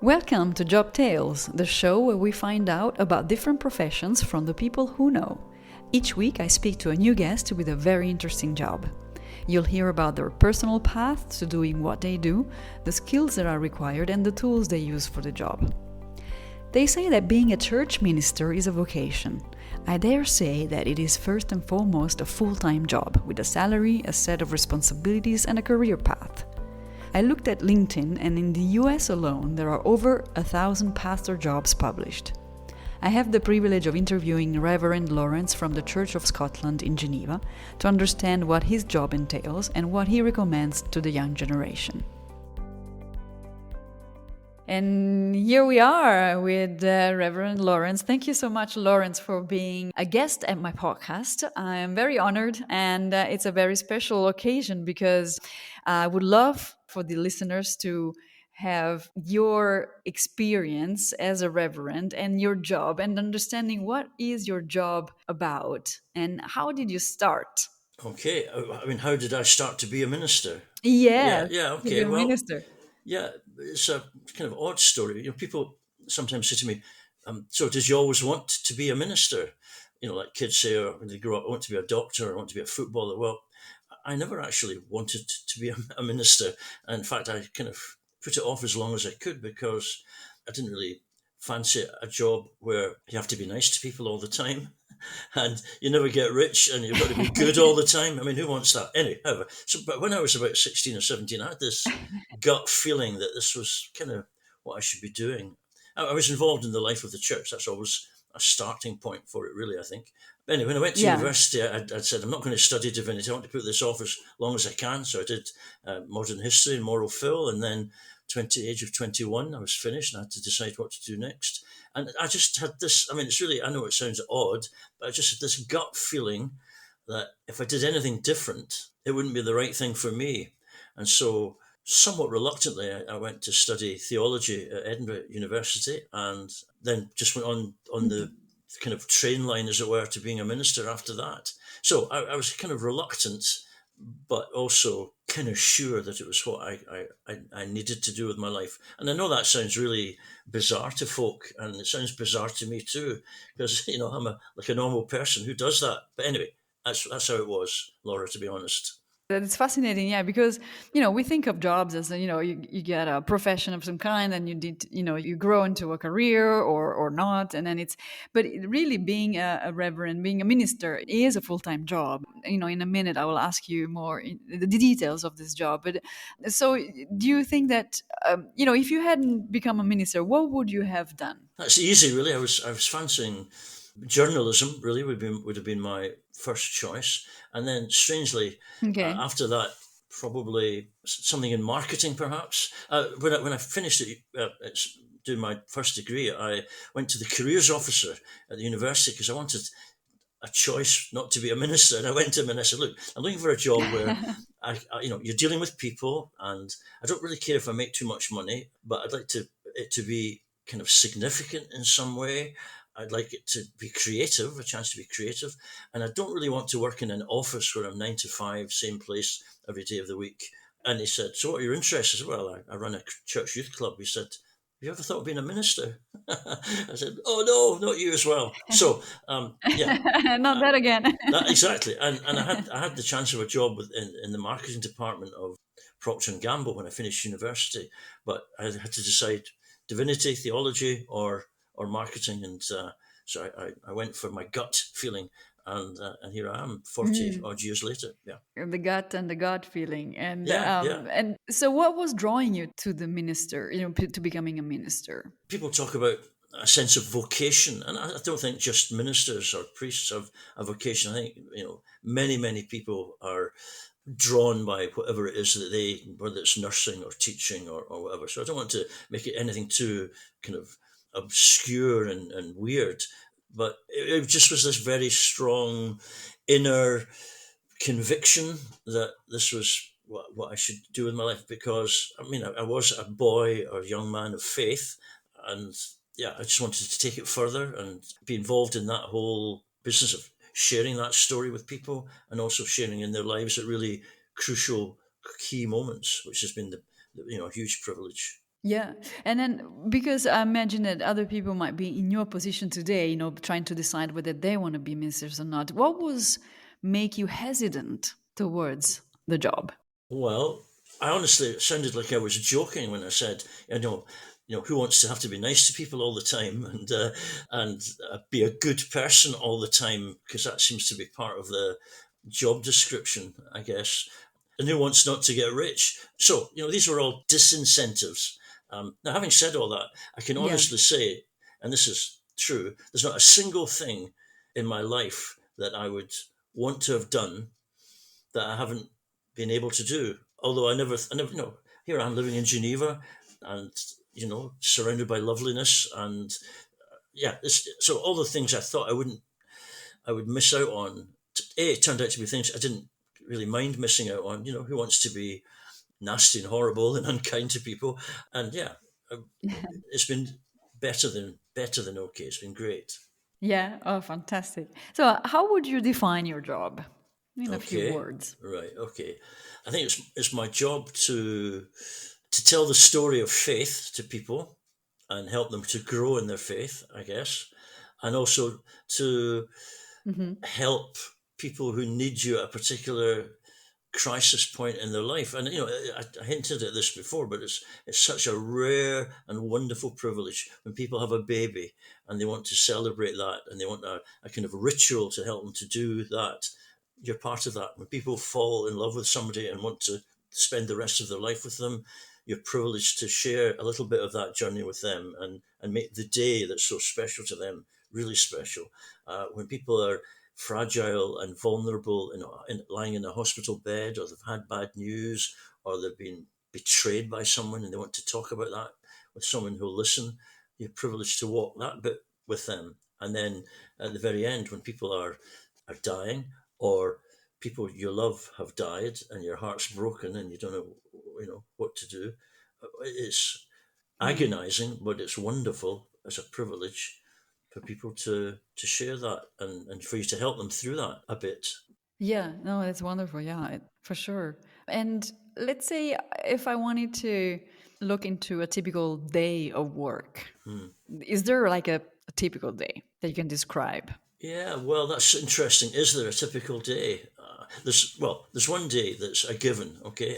Welcome to Job Tales, the show where we find out about different professions from the people who know. Each week I speak to a new guest with a very interesting job. You'll hear about their personal path to doing what they do, the skills that are required, and the tools they use for the job. They say that being a church minister is a vocation. I dare say that it is first and foremost a full-time job with a salary, a set of responsibilities, and a career path. I looked at LinkedIn, and in the US alone, there are over 1,000 pastor jobs published. I have the privilege of interviewing Reverend Laurence from the Church of Scotland in Geneva to understand what his job entails and what he recommends to the young generation. And here we are with Reverend Laurence. Thank you so much, Laurence, for being a guest at my podcast. I am very honored, and it's a very special occasion because I would love for the listeners to have your experience as a reverend and your job and understanding what is your job about and how did you start? Okay, I mean, how did I start to be a minister? Yeah, Yes, yeah, to be okay. a Well, minister. yeah, it's a kind of odd story. People sometimes say to me, "So, did you always want to be a minister?" Like kids say, when they grow up, "I want to be a doctor, I want to be a footballer." Well, I never actually wanted to be a minister. In fact, I kind of put it off as long as I could because I didn't really fancy a job where you have to be nice to people all the time and you never get rich and you've got to be good all the time. I mean, who wants that? Anyway, however, but when I was about 16 or 17, I had this gut feeling that this was kind of what I should be doing. I was involved in the life of the church. That's always a starting point for it, really, I think. Anyway, when I went to Yeah. university, I'd said, I'm not going to study divinity. I want to put this off as long as I can. So I did modern history and moral phil. And then age of 21, I was finished and I had to decide what to do next. And I just had this, I mean, it's really, I know it sounds odd, but I just had this gut feeling that if I did anything different, it wouldn't be the right thing for me. And so, somewhat reluctantly, I went to study theology at Edinburgh University and then just went on the kind of train line, as it were, to being a minister after that. So I was kind of reluctant, but also kind of sure that it was what I needed to do with my life. And I know that sounds really bizarre to folk, and it sounds bizarre to me too, because I'm like a normal person who does that. But anyway, that's how it was, Laura. To be honest. It's fascinating, yeah, because we think of jobs as you get a profession of some kind, and you did you grow into a career or not, and then but really being a reverend, being a minister is a full time job. In a minute I will ask you more the details of this job, but so do you think that if you hadn't become a minister, what would you have done? That's easy, really. I was fancying journalism. Really, would have been my first choice, and then strangely, Okay. after that, probably something in marketing, perhaps. When I finished doing my first degree, I went to the careers officer at the university because I wanted a choice not to be a minister. And I went to him and I said, "Look, I'm looking for a job where you're dealing with people, and I don't really care if I make too much money, but I'd like it to be kind of significant in some way. I'd like it to be creative, a chance to be creative, and I don't really want to work in an office where I'm 9 to 5, same place every day of the week." And he said, "So what are your interests?" I said, "Well, I run a church youth club." He said, "Have you ever thought of being a minister?" I said, "Oh no, not you as well." So yeah, Not that again. that exactly, and I had the chance of a job in the marketing department of Procter and Gamble when I finished university, but I had to decide divinity, theology, or marketing, and so I went for my gut feeling, and here I am, 40 odd years later. Yeah, The gut and the God feeling, yeah, yeah. and so what was drawing you to the minister, to becoming a minister? People talk about a sense of vocation, and I don't think just ministers or priests have a vocation. I think many people are drawn by whatever it is that whether it's nursing or teaching or whatever. So I don't want to make it anything too kind of obscure and weird, but it just was this very strong inner conviction that this was what I should do with my life, because I mean I was a boy or young man of faith, and yeah, I just wanted to take it further and be involved in that whole business of sharing that story with people and also sharing in their lives at really crucial key moments, which has been a huge privilege. Yeah. And then because I imagine that other people might be in your position today, trying to decide whether they want to be ministers or not. What was make you hesitant towards the job? Well, I honestly, it sounded like I was joking when I said, who wants to have to be nice to people all the time and be a good person all the time, because that seems to be part of the job description, I guess. And who wants not to get rich? So, these were all disincentives. Now, having said all that, I can Yeah. honestly say, and this is true, there's not a single thing in my life that I would want to have done that I haven't been able to do. Although I never, here I'm living in Geneva, and surrounded by loveliness, and yeah, so all the things I thought I would miss out on. It turned out to be things I didn't really mind missing out on. Who wants to be nasty and horrible and unkind to people? And yeah, it's been better than okay. It's been great. Yeah. Oh, fantastic. So, how would you define your job in a few Okay, words? right. Okay, I think it's my job to tell the story of faith to people and help them to grow in their faith, I guess, and also to Hmm. help people who need you at a particular crisis point in their life. And I hinted at this before, but it's such a rare and wonderful privilege when people have a baby and they want to celebrate that and they want a kind of ritual to help them to do that. You're part of that. When people fall in love with somebody and want to spend the rest of their life with them, you're privileged to share a little bit of that journey with them and make the day that's so special to them really special. When people are fragile and vulnerable lying in a hospital bed, or they've had bad news, or they've been betrayed by someone and they want to talk about that with someone who'll listen, you're privileged to walk that bit with them. And then at the very end, when people are dying, or people you love have died and your heart's broken and you don't know what to do, it's Mm. agonizing, but it's wonderful. It's a privilege for people to share that and for you to help them through that a bit. Yeah. No, that's wonderful. Yeah, for sure. And let's say if I wanted to look into a typical day of work, Hmm. is there like a typical day that you can describe? Yeah, well, that's interesting. Is there a typical day? There's one day that's a given. Okay,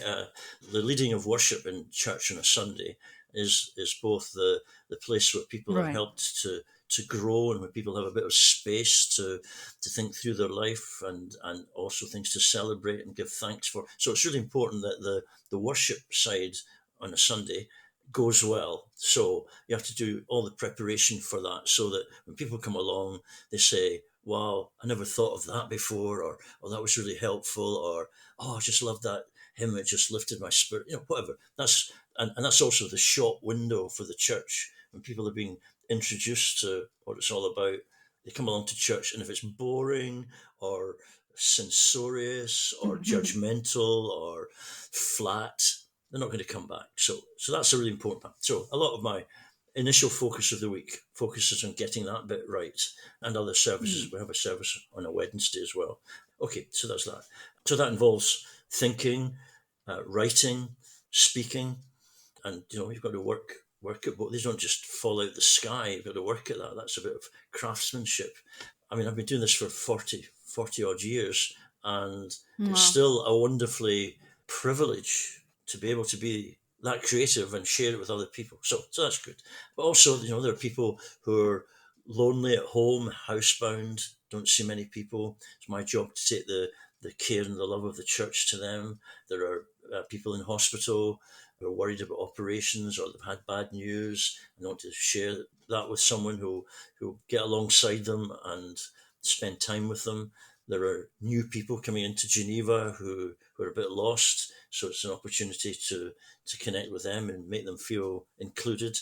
the leading of worship in church on a Sunday is both the place where people are Right. helped to grow and where people have a bit of space to think through their life and also things to celebrate and give thanks for. So it's really important that the worship side on a Sunday goes well. So you have to do all the preparation for that so that when people come along, they say, wow, I never thought of that before, or oh, that was really helpful, or oh, I just love that hymn, it just lifted my spirit, whatever. And that's also the shop window for the church. When people are being introduced to what it's all about, they come along to church, and if it's boring or censorious or judgmental or flat, they're not going to come back. So that's a really important part. So a lot of my initial focus of the week focuses on getting that bit right, and other services. Mm. We have a service on a Wednesday as well. Okay, so that's that. So that involves thinking, writing, speaking, and you've got to work at both. These don't just fall out the sky. You've got to work at that. That's a bit of craftsmanship. I mean, I've been doing this for 40 odd years, and it's Wow. still a wonderfully privilege to be able to be that creative and share it with other people. So that's good. But also, there are people who are lonely at home, housebound, don't see many people. It's my job to take the care and the love of the church to them. There are people in hospital who are worried about operations or they've had bad news and want to share that with someone who get alongside them and spend time with them. There are new people coming into Geneva who are a bit lost, so it's an opportunity to connect with them and make them feel included.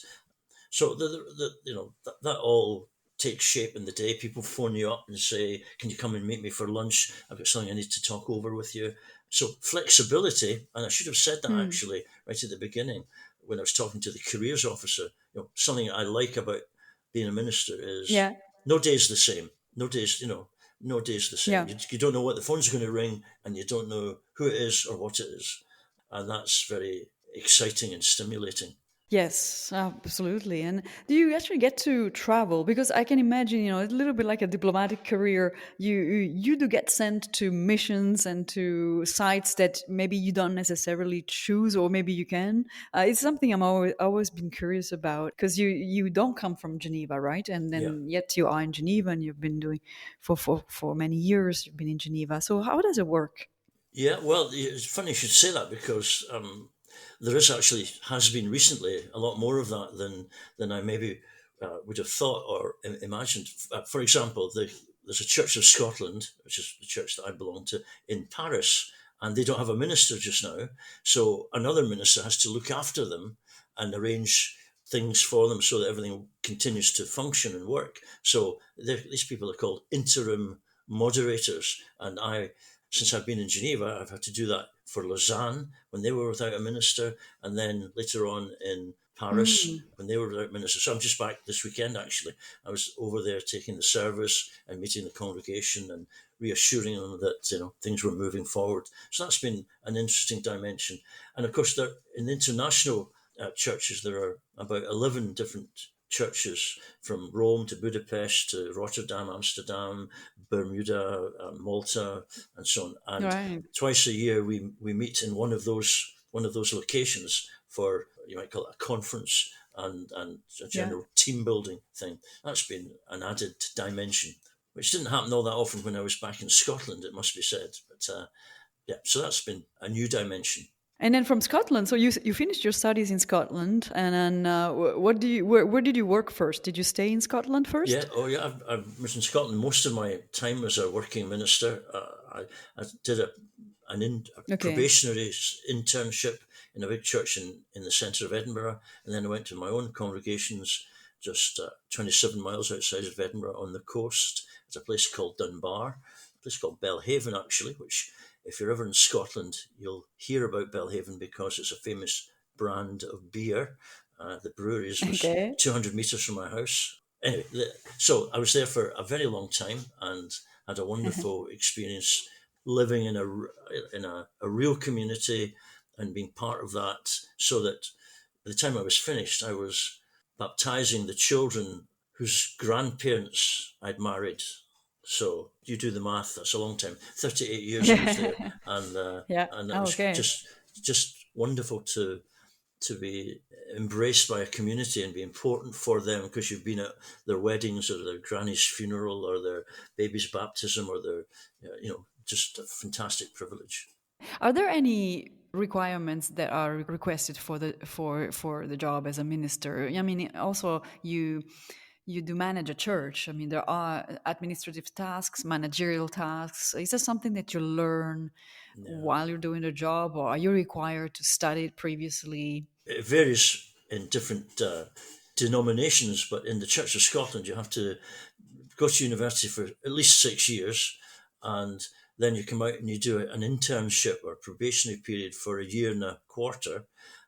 So that all takes shape in the day. People phone you up and say, "Can you come and meet me for lunch? I've got something I need to talk over with you." So flexibility, and I should have said that Mm. actually right at the beginning when I was talking to the careers officer. Something I like about being a minister is Yeah. no day is the same. No days, no days the same. Yeah. You don't know what the phone's going to ring, and you don't know who it is or what it is, and that's very exciting and stimulating. Yes, absolutely. And do you actually get to travel? Because I can imagine, it's a little bit like a diplomatic career. You do get sent to missions and to sites that maybe you don't necessarily choose, or maybe you can. It's something I'm always been curious about, because you don't come from Geneva, right? And Yeah. then yet you are in Geneva, and you've been doing for many years. You've been in Geneva. So how does it work? Yeah, well, it's funny you should say that because there is actually has been recently a lot more of that than I maybe would have thought or imagined. For example, there's a Church of Scotland, which is the church that I belong to in Paris, and they don't have a minister just now, so another minister has to look after them and arrange things for them so that everything continues to function and work. So these people are called interim moderators, and I since I've been in Geneva, I've had to do that for Lausanne when they were without a minister, and then later on in Paris Mm, when they were without minister. So I'm just back this weekend actually. I was over there taking the service and meeting the congregation and reassuring them that things were moving forward. So that's been an interesting dimension. And of course, there in international churches there are about 11 different churches from Rome to Budapest to Rotterdam, Amsterdam, Bermuda, Malta, and so on. And right. twice a year we meet in one of those locations for you might call it a conference and a Yeah. general team building thing. That's been an added dimension, which didn't happen all that often when I was back in Scotland. It must be said, but yeah, so that's been a new dimension. And then from Scotland, so you finished your studies in Scotland, and then what do you where did you work first? Did you stay in Scotland Yeah, first? oh yeah, I was in Scotland most of my time as a working minister. I did a Okay, probationary internship in a big church in the centre of Edinburgh, and then I went to my own congregations just 27 miles outside of Edinburgh on the coast. It's a place called Dunbar, a place called Belhaven actually, which if you're ever in Scotland, you'll hear about Belhaven because it's a famous brand of beer. The breweries was okay, 200 metres from my house. Anyway, so I was there for a very long time and had a wonderful experience living in a real community and being part of that. So that by the time I was finished, I was baptizing the children whose grandparents I'd married. So you do the math. That's a long time. 38 years I was there, yeah, and yeah. and it Oh, was okay. just wonderful to be embraced by a community and be important for them because you've been at their weddings or their granny's funeral or their baby's baptism or their just a fantastic privilege. Are there any requirements that are requested for the job as a minister? I mean, also you do manage a church. I mean, there are administrative tasks, managerial tasks. Is that something that you learn Yeah. while you're doing the job, or are you required to study it previously? It varies in different denominations, but in the Church of Scotland you have to go to university for at least 6 years, and then you come out and you do an internship or probationary period for a year and a quarter,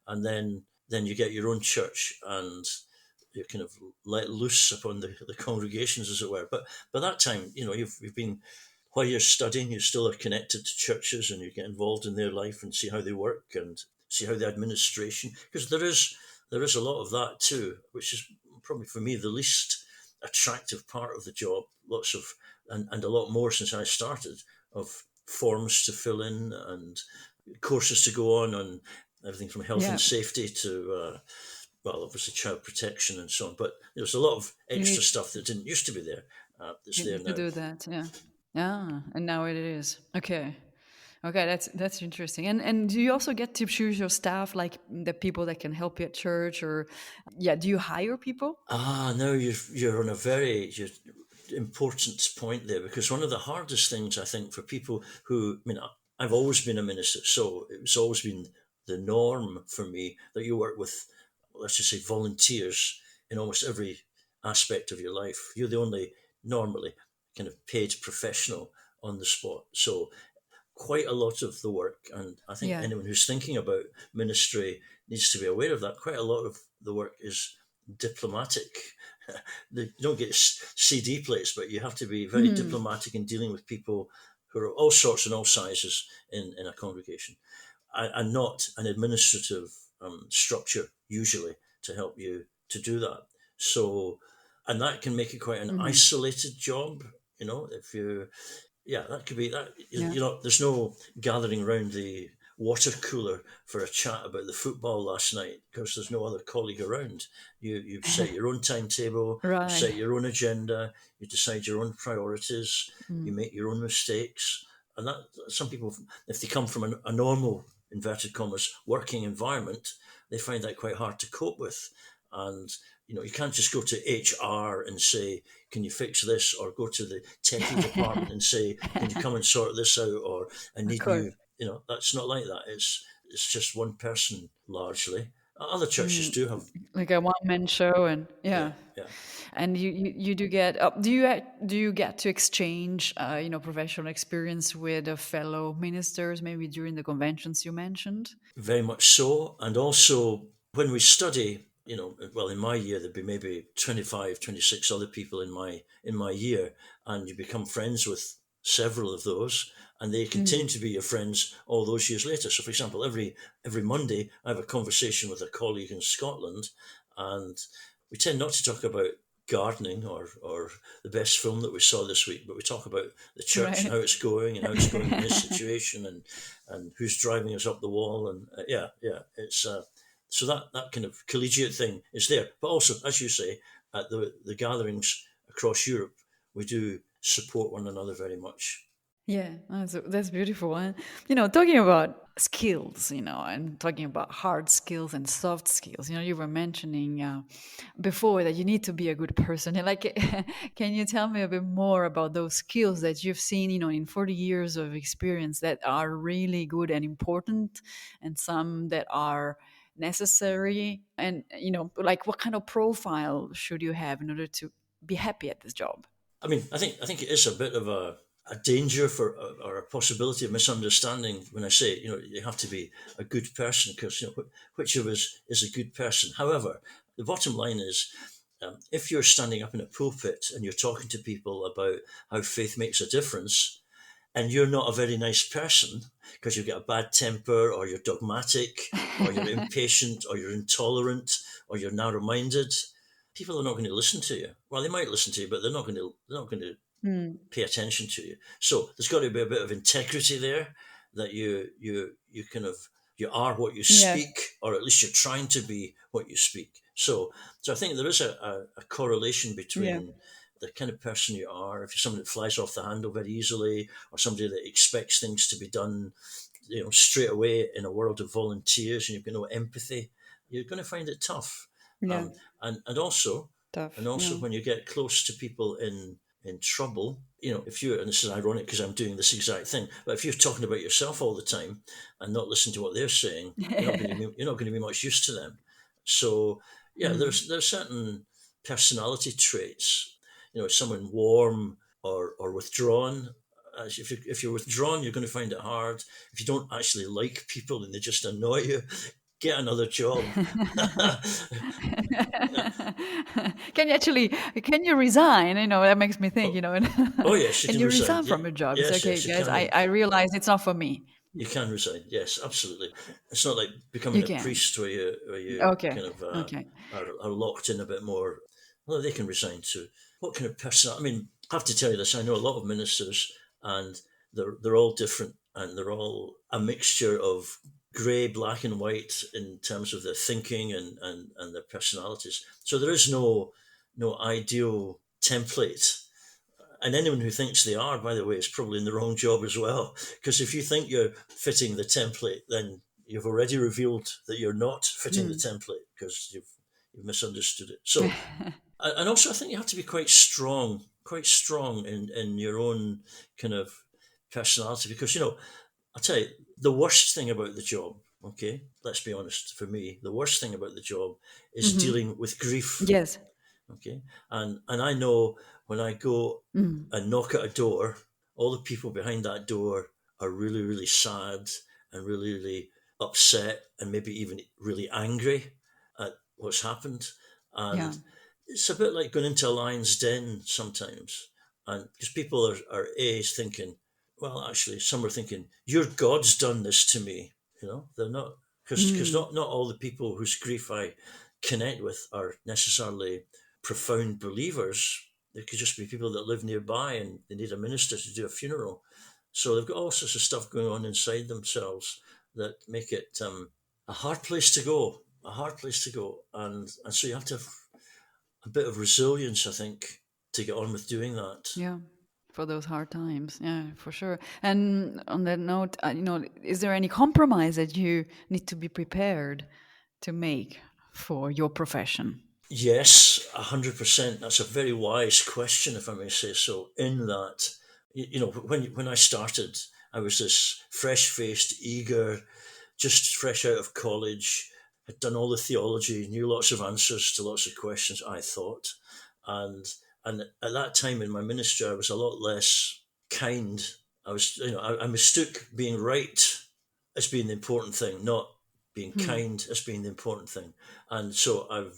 and then you get your own church and you're kind of let loose upon the congregations, as it were. But by that time, you've been while you're studying, you still are connected to churches and you get involved in their life and see how they work and see how the administration, because there is a lot of that too, which is probably for me the least attractive part of the job. Lots of and a lot more since I started of forms to fill in and courses to go on everything from health and Yeah, safety to well, obviously child protection and so on. But there's a lot of you extra need stuff that didn't used to be there. That's you there need to now. do that. Yeah. Ah, and now it is. Okay. Okay, that's interesting. And do you also get to choose your staff, like the people that can help you at church, or yeah, do you hire people? Now you're on a very important point there because one of the hardest things I think for people who, I mean, I've always been a minister, so it's always been the norm for me that you work with, let's just say, volunteers in almost every aspect of your life. You're the only normally kind of paid professional on the spot. So quite a lot of the work, and I think Yeah. anyone who's thinking about ministry needs to be aware of that. Quite a lot of the work is diplomatic. You don't get CD plates, but you have to be very Mhm. diplomatic in dealing with people who are all sorts and all sizes in a congregation, and not an administrative structure usually. to help you to do that. So, and that can make it quite an Hmm. isolated job. If you, yeah, that could be that. Yeah. There's no gathering around the water cooler for a chat about the football last night because there's no other colleague around. You set your own timetable, you Right. set your own agenda, you decide your own priorities, you Mm. make your own mistakes, and that some people, if they come from a normal inverted commas working environment, they find that quite hard to cope with. And you can't just go to HR and say, can you fix this, or go to the techie department and say, can you come and sort this out, or I Of need course. new. That's not like that. It's just one person largely. Other churches Mm. do have. Like a one man show, and Yeah, yeah. yeah. And you do get do you get to exchange professional experience with fellow ministers maybe during the conventions you mentioned? Very much so. And also, when we study, well, in my year, there'd be maybe 25, 26 other people in my year, and you become friends with several of those, and they continue Mm. to be your friends all those years later. So, for example, every Monday, I have a conversation with a colleague in Scotland, and we tend not to talk about gardening or the best film that we saw this week, but we talk about the church and Right. how it's going and how it's going in his situation, and who's driving us up the wall, and yeah, it's so that kind of collegiate thing is there. But also, as you say, at the gatherings across Europe, we do support one another very much. Yeah, that's beautiful. And talking about skills, and talking about hard skills and soft skills. You were mentioning before that you need to be a good person. And like, can you tell me a bit more about those skills that you've seen, in 40 years of experience that are really good and important, and some that are necessary? And like, what kind of profile should you have in order to be happy at this job? I mean, I think it is a bit of a danger for or a possibility of misunderstanding when I say you have to be a good person, because which of us is a good person. However, the bottom line is, if you're standing up in a pulpit and you're talking to people about how faith makes a difference, and you're not a very nice person because you've got a bad temper, or you're dogmatic, or you're impatient, or you're intolerant, or you're narrow-minded, people are not going to listen to you. Well, they might listen to you, but they're not going to Hmm. pay attention to you. So there's got to be a bit of integrity there, that you kind of, you are what you Yeah. speak, or at least you're trying to be what you speak. So I think there is a correlation Yeah. between the kind of person you are. If you're somebody that flies off the handle very easily, or somebody that expects things to be done, straight away in a world of volunteers, and you've got no empathy, you're going to find it tough. Yeah. Um, and also, Tough. Yeah. when you get close to people in trouble, if you're, and this is ironic because I'm doing this exact thing, but if you're talking about yourself all the time and not listening to what they're saying, you're not going to be much use to them. So yeah, Mm. there's certain personality traits. Someone warm or withdrawn. If you're withdrawn, you're going to find it hard. If you don't actually like people and they just annoy you, get another job. Can you resign? That makes me think, oh, oh yes, you can can you resign. resign from a job? It's Yes, okay, yes, you guys. can. I realize it's not for me. You can resign. Yes, absolutely. It's not like You becoming a can. priest where you Okay. kind of Okay. are locked in a bit more. Well, they can resign too. What kind of person? I mean, I have to tell you this. I know a lot of ministers, and they're all different, and they're all a mixture of grey, black, and white in terms of their thinking and their personalities. So there is no ideal template, and anyone who thinks they are, by the way, is probably in the wrong job as well. Because if you think you're fitting the template, then you've already revealed that you're not fitting the Mm. template because you've misunderstood it. So, and also, I think you have to be quite strong in your own kind of personality, because I'll tell you, the worst thing about the job. Okay, let's be honest. For me, the worst thing about the job is Hmm. dealing with grief. Yes. Okay, and I know when I go Mm. and knock at a door, all the people behind that door are really, really sad and really, really upset, and maybe even really angry at what's happened. Yeah. And it's a bit like going into a lion's den sometimes, and because people are thinking, well, actually, some are thinking, your God's done this to me. They're not, because Mm. not all the people whose grief I connect with are necessarily profound believers. They could just be people that live nearby and they need a minister to do a funeral. So they've got all sorts of stuff going on inside themselves that make it a hard place to go, and so you have to have a bit of resilience, I think, to get on with doing that. Yeah, for those hard times. Yeah, for sure. And on that note, is there any compromise that you need to be prepared to make for your profession? Yes, 100%. That's a very wise question, if I may say so. In that, when I started, I was this fresh-faced, eager, just fresh out of college, had done all the theology, knew lots of answers to lots of questions, I thought. And and at that time in my ministry, I was a lot less kind. I mistook being right as being the important thing, not being Hmm. kind as being the important thing. And so I've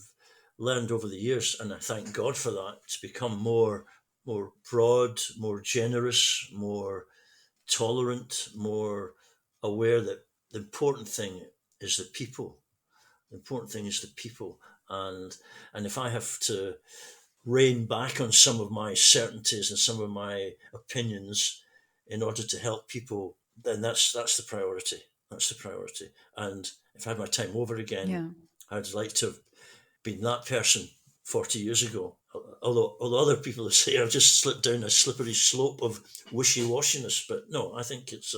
learned over the years, and I thank God for that, to become more broad, more generous, more tolerant, more aware that the important thing is the people. The important thing is the people. And if I have to rein back on some of my certainties and some of my opinions in order to help people, then that's the priority. That's the priority. And if I had my time over again, Yeah. I'd like to have been that person 40 years ago. Although other people say I've just slipped down a slippery slope of wishy-washiness, but no, I think it's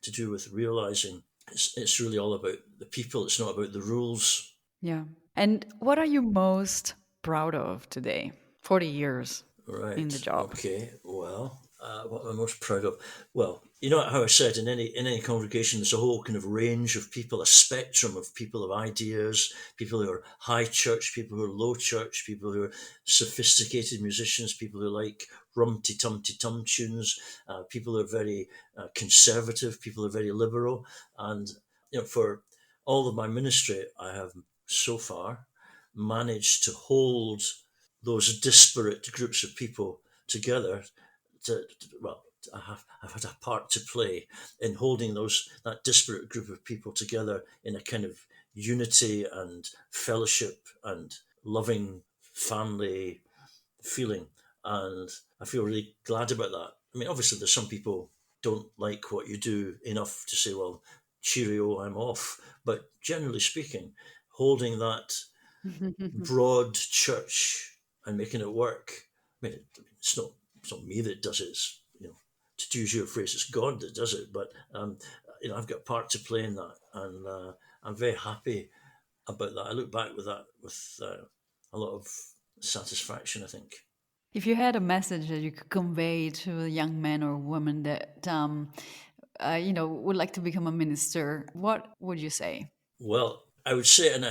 to do with realizing it's really all about the people. It's not about the rules. Yeah. And what are you most proud of today? 40 years in the Right. job. Okay. Well, what am I most proud of? Well, you know how I said in any congregation, there's a whole kind of range of people, a spectrum of people, of ideas, people who are high church, people who are low church, people who are sophisticated musicians, people who like rumty tumty tum tunes, people who are very conservative, people who are very liberal, and for all of my ministry, I have so far managed to hold those disparate groups of people together well, I've had a part to play in holding that disparate group of people together in a kind of unity and fellowship and loving family feeling, and I feel really glad about that. I mean, obviously, there's some people don't like what you do enough to say, "Well, cheerio, I'm off." But generally speaking, holding that broad church and making it work. I mean, it's not me that does it. It's, to use your phrase, it's God that does it. But I've got a part to play in that, and I'm very happy about that. I look back with that with a lot of satisfaction, I think. If you had a message that you could convey to a young man or woman that would like to become a minister, what would you say? Well, I would say, and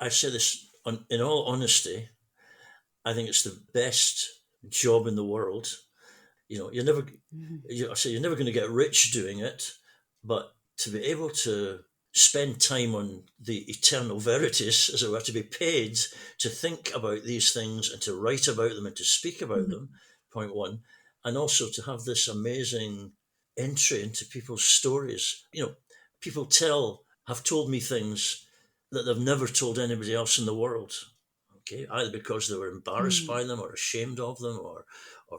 I say this in all honesty, I think it's the best job in the world. You're never, Mhm. I say you're never going to get rich doing it, but to be able to spend time on the eternal verities, as it were, to be paid to think about these things and to write about them and to speak about them, point one, and also to have this amazing entry into people's stories. People have told me things that they've never told anybody else in the world. Okay, either because they were embarrassed by Mm. them or ashamed of them or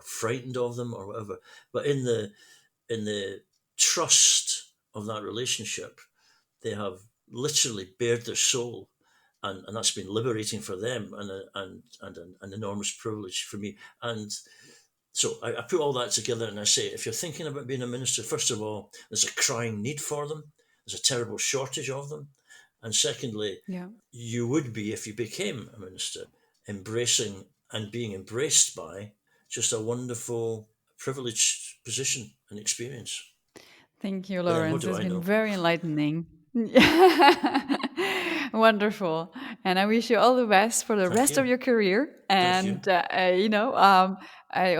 frightened of them or whatever. But in the trust of that relationship, they have literally bared their soul, and that's been liberating for them, and an enormous privilege for me. And so I put all that together and I say, if you're thinking about being a minister, first of all, there's a crying need for them. There's a terrible shortage of them. And secondly, Yeah. you would be, if you became a minister, embracing and being embraced by just a wonderful, privileged position and experience. Thank you, But then what Laurence. do It's I been know? very enlightening. Wonderful. And I wish you all the best for the Thank rest you. of your career. Thank you. And,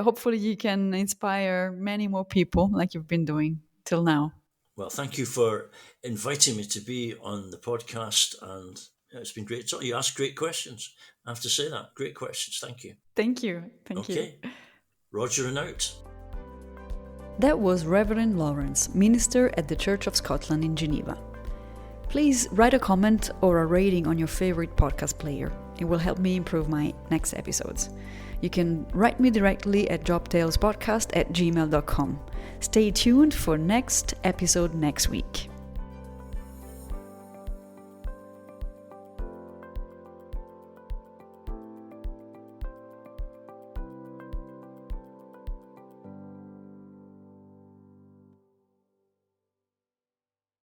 hopefully you can inspire many more people like you've been doing till now. Well, thank you for inviting me to be on the podcast, and it's been great talking. You asked great questions. I have to say that. Great questions. Thank you. Thank you. Thank you. Okay. Roger and out. That was Reverend Laurence, minister at the Church of Scotland in Geneva. Please write a comment or a rating on your favorite podcast player. It will help me improve my next episodes. You can write me directly at jobtalespodcast@gmail.com. Stay tuned for next episode next week.